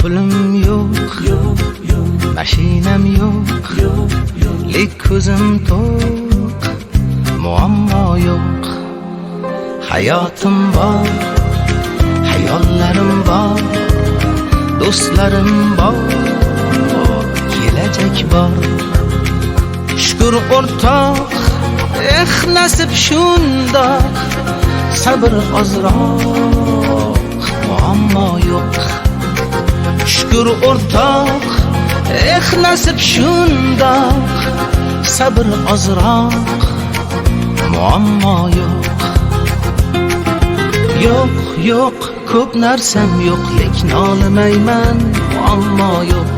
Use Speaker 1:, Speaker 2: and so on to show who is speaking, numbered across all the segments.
Speaker 1: pulim yo'q, mashinam yo'q, lek ko'zim to'q, muammo yo'q. Hayotim bor, hayollarim bor, do'stlarim bor, kelajak bor. Shukr o'rtoq, nasib shundoq, sabr ozroq, muammo yo'q. Shukr o'rtoq, nasib shundoq, sabr ozroq, muammo yo'q. Yo'q, ko'p narsam yo'q, lekin olmayman, muammo yo'q.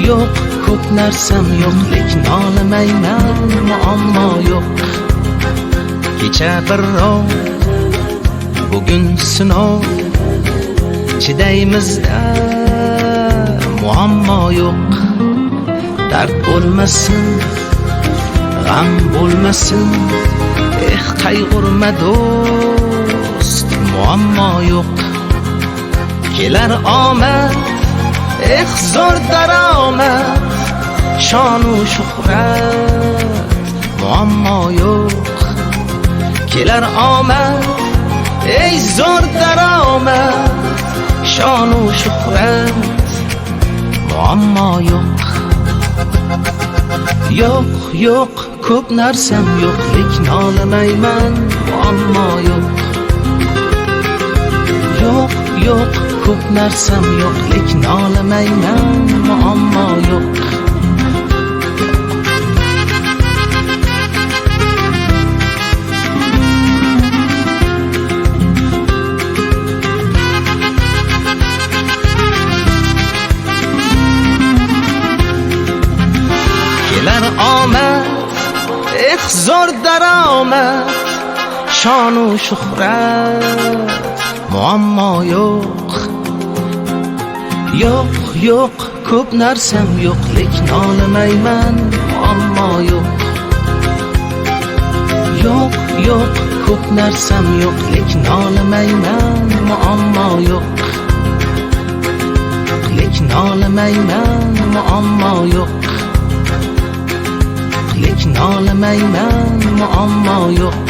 Speaker 1: Yo'q, ko'p narsam yo'q, lekin olmayman, muammo yo'q. Kecha birrov, bugun sinov, chidaymizda, muammo yo'q. Dard bo'lmasin, g'am bo'lmasin, qayg'urma do'st, muammo yo'q. Kelar omad, zo'r daromad, shonu shuhrat, muammo yo'q. Kelar omad, zo'r daromad, shonu shuhrat, muammo yo'q. Yo'q, ko'p narsam yo'q, lekin olmayman, muammo yo'q. Yo'q, ko'p narsam yo'q, lekin olmayman, muammo yo'q. Kelar omad, zo'r daromad, shonu shuhrat, muammo yo'q. Yo'q, ko'p narsam yo'q, lekin olmayman, muammo yo'q. Yo'q, ko'p narsam yo'q, lekin olmayman, muammo yo'q. Lekin olmayman, muammo yo'q. Lekin olmayman, muammo yo'q.